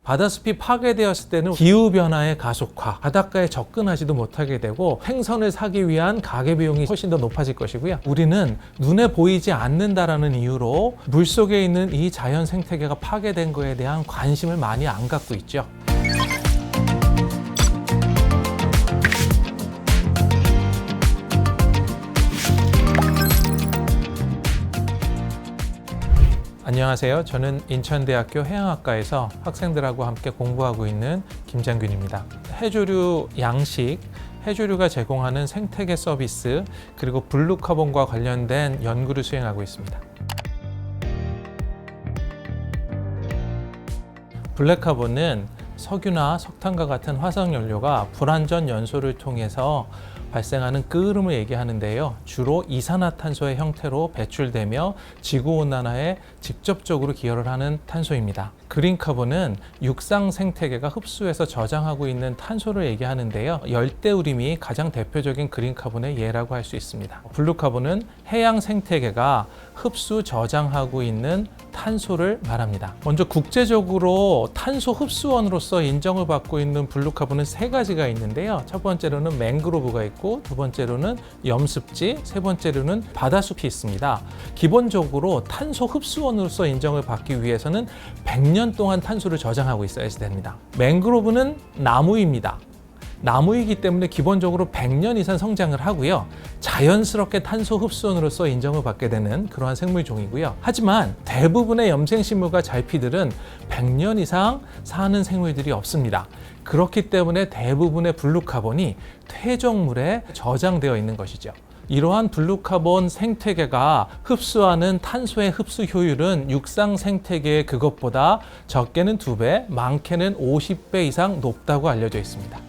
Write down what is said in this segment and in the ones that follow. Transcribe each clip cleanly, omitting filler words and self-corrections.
바다숲이 파괴되었을 때는 기후변화의 가속화, 바닷가에 접근하지도 못하게 되고 생선을 사기 위한 가계비용이 훨씬 더 높아질 것이고요. 우리는 눈에 보이지 않는다라는 이유로 물속에 있는 이 자연 생태계가 파괴된 거에 대한 관심을 많이 안 갖고 있죠. 안녕하세요. 저는 인천대학교 해양학과에서 학생들하고 함께 공부하고 있는 김장균입니다. 해조류 양식, 해조류가 제공하는 생태계 서비스, 그리고 블루카본과 관련된 연구를 수행하고 있습니다. 블랙카본은 석유나 석탄과 같은 화석연료가 불완전 연소를 통해서 발생하는 끄름을 얘기하는데요. 주로 이산화탄소의 형태로 배출되며 지구온난화에 직접적으로 기여를 하는 탄소입니다. 그린카본은 육상 생태계가 흡수해서 저장하고 있는 탄소를 얘기하는데요. 열대우림이 가장 대표적인 그린카본의 예라고 할 수 있습니다. 블루카본은 해양 생태계가 흡수 저장하고 있는 탄소를 말합니다. 먼저 국제적으로 탄소 흡수원으로서 인정을 받고 있는 블루카본은 세 가지가 있는데요. 첫 번째로는 맹그로브가 있고, 두 번째로는 염습지, 세 번째로는 바다숲이 있습니다. 기본적으로 탄소 흡수원으로서 인정을 받기 위해서는 100년 동안 탄소를 저장하고 있어야 됩니다. 맹그로브는 나무입니다. 나무이기 때문에 기본적으로 100년 이상 성장을 하고요. 자연스럽게 탄소 흡수원으로서 인정을 받게 되는 그러한 생물종이고요. 하지만 대부분의 염생식물과 잘피들은 100년 이상 사는 생물들이 없습니다. 그렇기 때문에 대부분의 블루카본이 퇴적물에 저장되어 있는 것이죠. 이러한 블루카본 생태계가 흡수하는 탄소의 흡수 효율은 육상 생태계의 그것보다 적게는 2배, 많게는 50배 이상 높다고 알려져 있습니다.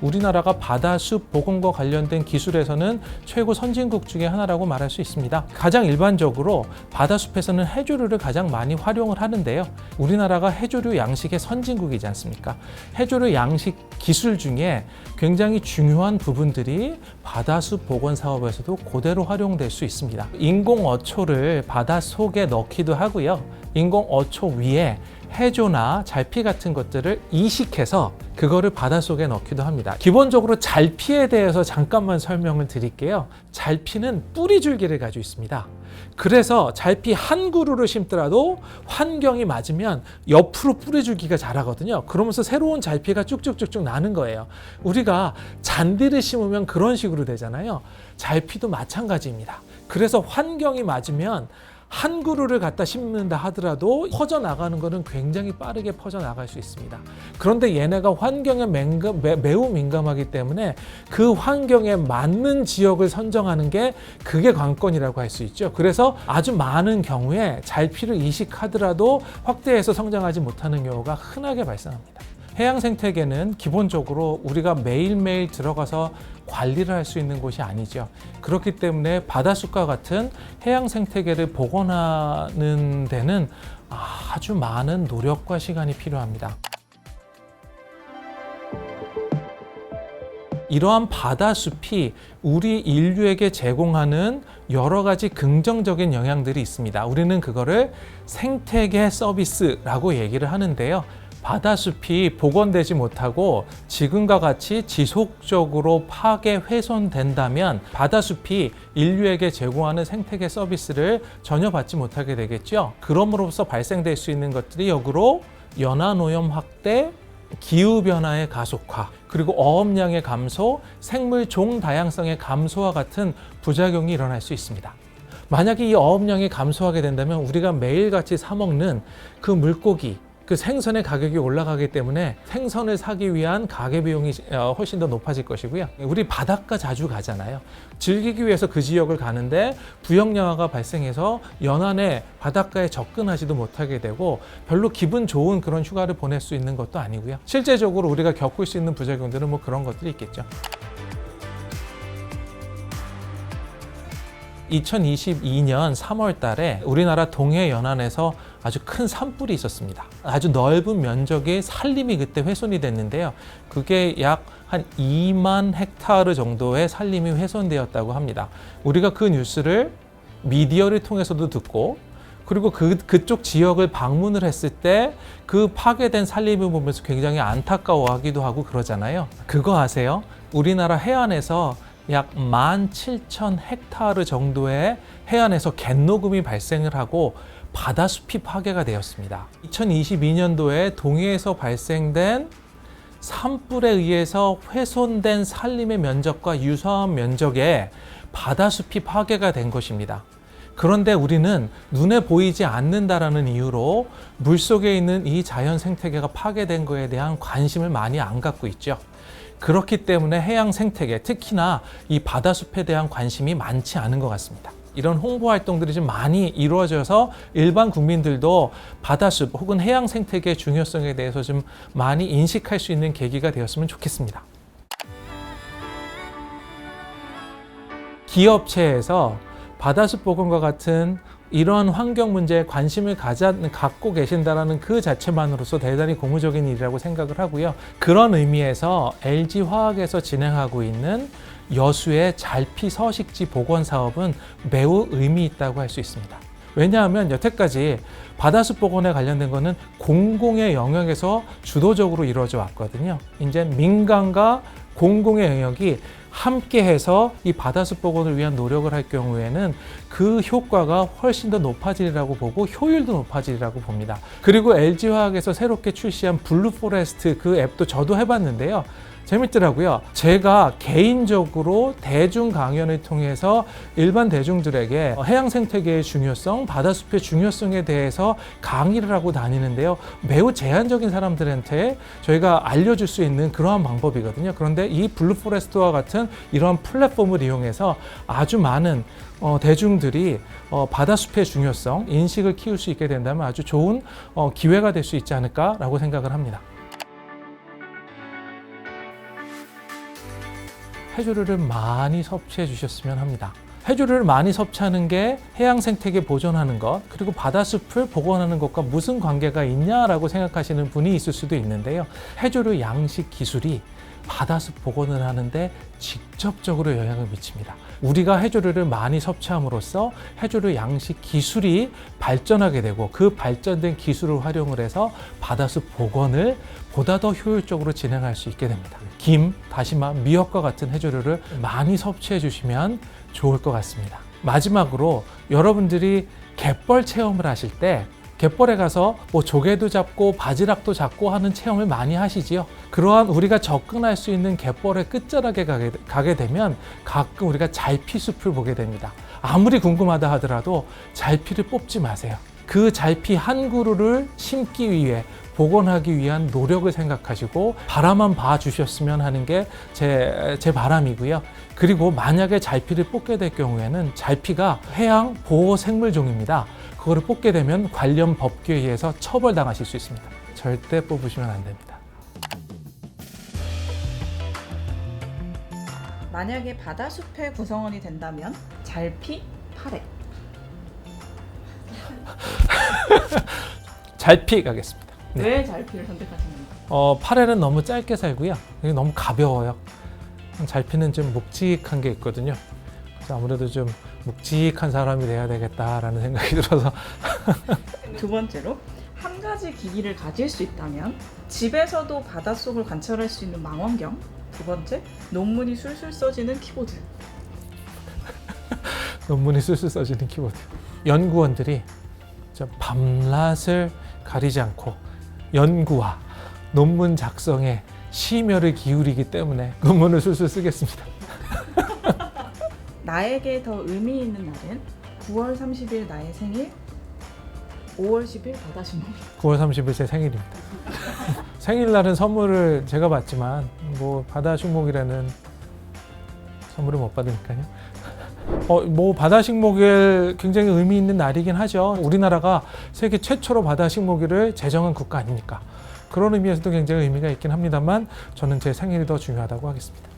우리나라가 바다숲 복원과 관련된 기술에서는 최고 선진국 중에 하나라고 말할 수 있습니다. 가장 일반적으로 바다숲에서는 해조류를 가장 많이 활용을 하는데요. 우리나라가 해조류 양식의 선진국이지 않습니까? 해조류 양식 기술 중에 굉장히 중요한 부분들이 바다숲 복원 사업에서도 그대로 활용될 수 있습니다. 인공 어초를 바다 속에 넣기도 하고요. 인공 어초 위에 해조나 잘피 같은 것들을 이식해서 그거를 바닷속에 넣기도 합니다. 기본적으로 잘피에 대해서 잠깐만 설명을 드릴게요. 잘피는 뿌리줄기를 가지고 있습니다. 그래서 잘피 한 그루를 심더라도 환경이 맞으면 옆으로 뿌리줄기가 자라거든요. 그러면서 새로운 잘피가 쭉쭉쭉쭉 나는 거예요. 우리가 잔디를 심으면 그런 식으로 되잖아요. 잘피도 마찬가지입니다. 그래서 환경이 맞으면 한 그루를 갖다 심는다 하더라도 퍼져나가는 것은 굉장히 빠르게 퍼져나갈 수 있습니다. 그런데 얘네가 환경에 매우 민감하기 때문에 그 환경에 맞는 지역을 선정하는 게 그게 관건이라고 할 수 있죠. 그래서 아주 많은 경우에 잘피를 이식하더라도 확대해서 성장하지 못하는 경우가 흔하게 발생합니다. 해양 생태계는 기본적으로 우리가 매일매일 들어가서 관리를 할 수 있는 곳이 아니죠. 그렇기 때문에 바다숲과 같은 해양 생태계를 복원하는 데는 아주 많은 노력과 시간이 필요합니다. 이러한 바다숲이 우리 인류에게 제공하는 여러 가지 긍정적인 영향들이 있습니다. 우리는 그거를 생태계 서비스라고 얘기를 하는데요. 바다숲이 복원되지 못하고 지금과 같이 지속적으로 파괴 훼손된다면 바다숲이 인류에게 제공하는 생태계 서비스를 전혀 받지 못하게 되겠죠. 그럼으로써 발생될 수 있는 것들이 역으로 연안오염 확대, 기후변화의 가속화, 그리고 어업량의 감소, 생물종 다양성의 감소와 같은 부작용이 일어날 수 있습니다. 만약에 이 어업량이 감소하게 된다면 우리가 매일같이 사 먹는 그 물고기, 그 생선의 가격이 올라가기 때문에 생선을 사기 위한 가계비용이 훨씬 더 높아질 것이고요. 우리 바닷가 자주 가잖아요. 즐기기 위해서 그 지역을 가는데 부역영화가 발생해서 연안에 바닷가에 접근하지도 못하게 되고 별로 기분 좋은 그런 휴가를 보낼 수 있는 것도 아니고요. 실제적으로 우리가 겪을 수 있는 부작용들은 뭐 그런 것들이 있겠죠. 2022년 3월 달에 우리나라 동해 연안에서 아주 큰 산불이 있었습니다. 아주 넓은 면적의 산림이 그때 훼손이 됐는데요. 그게 약 한 2만 헥타르 정도의 산림이 훼손되었다고 합니다. 우리가 그 뉴스를 미디어를 통해서도 듣고 그리고 그쪽 지역을 방문을 했을 때 그 파괴된 산림을 보면서 굉장히 안타까워하기도 하고 그러잖아요. 그거 아세요? 우리나라 해안에서 약 17,000헥타르 정도의 해안에서 갯녹음이 발생을 하고 바다숲이 파괴가 되었습니다. 2022년도에 동해에서 발생된 산불에 의해서 훼손된 산림의 면적과 유사한 면적의 바다숲이 파괴가 된 것입니다. 그런데 우리는 눈에 보이지 않는다라는 이유로 물속에 있는 이 자연 생태계가 파괴된 것에 대한 관심을 많이 안 갖고 있죠. 그렇기 때문에 해양 생태계, 특히나 이 바다숲에 대한 관심이 많지 않은 것 같습니다. 이런 홍보 활동들이 좀 많이 이루어져서 일반 국민들도 바다숲 혹은 해양 생태계의 중요성에 대해서 좀 많이 인식할 수 있는 계기가 되었으면 좋겠습니다. 기업체에서 바다숲 복원과 같은 이러한 환경 문제에 관심을 갖고 계신다는 그 자체만으로서 대단히 고무적인 일이라고 생각을 하고요. 그런 의미에서 LG화학에서 진행하고 있는 여수의 잘피 서식지 복원 사업은 매우 의미 있다고 할 수 있습니다. 왜냐하면 여태까지 바다숲 복원에 관련된 것은 공공의 영역에서 주도적으로 이루어져 왔거든요. 이제 민간과 공공의 영역이 함께해서 이 바다숲 복원을 위한 노력을 할 경우에는 그 효과가 훨씬 더 높아지리라고 보고 효율도 높아지리라고 봅니다. 그리고 LG화학에서 새롭게 출시한 블루포레스트 그 앱도 저도 해봤는데요. 재밌더라고요. 제가 개인적으로 대중 강연을 통해서 일반 대중들에게 해양 생태계의 중요성, 바다숲의 중요성에 대해서 강의를 하고 다니는데요. 매우 제한적인 사람들한테 저희가 알려줄 수 있는 그러한 방법이거든요. 그런데 이 블루포레스트와 같은 이러한 플랫폼을 이용해서 아주 많은 대중들이 바다숲의 중요성, 인식을 키울 수 있게 된다면 아주 좋은 기회가 될 수 있지 않을까라고 생각을 합니다. 해조류를 많이 섭취해 주셨으면 합니다. 해조류를 많이 섭취하는 게 해양 생태계 보존하는 것, 그리고 바다숲을 복원하는 것과 무슨 관계가 있냐라고 생각하시는 분이 있을 수도 있는데요. 해조류 양식 기술이 바다숲 복원을 하는데 직접적으로 영향을 미칩니다. 우리가 해조류를 많이 섭취함으로써 해조류 양식 기술이 발전하게 되고 그 발전된 기술을 활용을 해서 바다숲 복원을 보다 더 효율적으로 진행할 수 있게 됩니다. 김, 다시마, 미역과 같은 해조류를 많이 섭취해 주시면 좋을 것 같습니다. 마지막으로 여러분들이 갯벌 체험을 하실 때 갯벌에 가서 조개도 잡고 바지락도 잡고 하는 체험을 많이 하시지요. 그러한 우리가 접근할 수 있는 갯벌의 끝자락에 가게 되면 가끔 우리가 잘피숲을 보게 됩니다. 아무리 궁금하다 하더라도 잘피를 뽑지 마세요. 그 잘피 한 그루를 심기 위해 복원하기 위한 노력을 생각하시고 바라만 봐주셨으면 하는 게 제 바람이고요. 그리고 만약에 잘피를 뽑게 될 경우에는 잘피가 해양 보호 생물종입니다. 그거를 뽑게 되면 관련 법규에 의해서 처벌당하실 수 있습니다. 절대 뽑으시면 안 됩니다. 만약에 바다숲의 구성원이 된다면 잘피, 파래. 잘피 가겠습니다. 네. 왜 잘피를 선택하셨나요? 파래는 너무 짧게 살고요. 너무 가벼워요. 잘피는 좀 묵직한 게 있거든요. 그래서 아무래도 좀 묵직한 사람이 돼야 되겠다라는 생각이 들어서. 두 번째로, 한 가지 기기를 가질 수 있다면 집에서도 바닷속을 관찰할 수 있는 망원경. 두 번째, 논문이 술술 써지는 키보드. 논문이 술술 써지는 키보드. 연구원들이 밤낮을 가리지 않고 연구와 논문 작성에 심혈을 기울이기 때문에 논문을 술술 쓰겠습니다. 나에게 더 의미 있는 날은 9월 30일 나의 생일, 5월 10일 바다식목일. 9월 30일 제 생일입니다. 생일날은 선물을 제가 받지만 바다식목일에는 선물을 못 받으니까요. 바다식목일 굉장히 의미 있는 날이긴 하죠. 우리나라가 세계 최초로 바다식목일을 제정한 국가 아닙니까? 그런 의미에서도 굉장히 의미가 있긴 합니다만 저는 제 생일이 더 중요하다고 하겠습니다.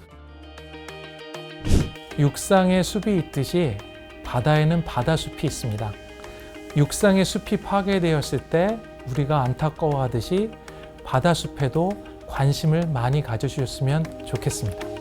육상의 숲이 있듯이 바다에는 바다숲이 있습니다. 육상의 숲이 파괴되었을 때 우리가 안타까워하듯이 바다숲에도 관심을 많이 가져주셨으면 좋겠습니다.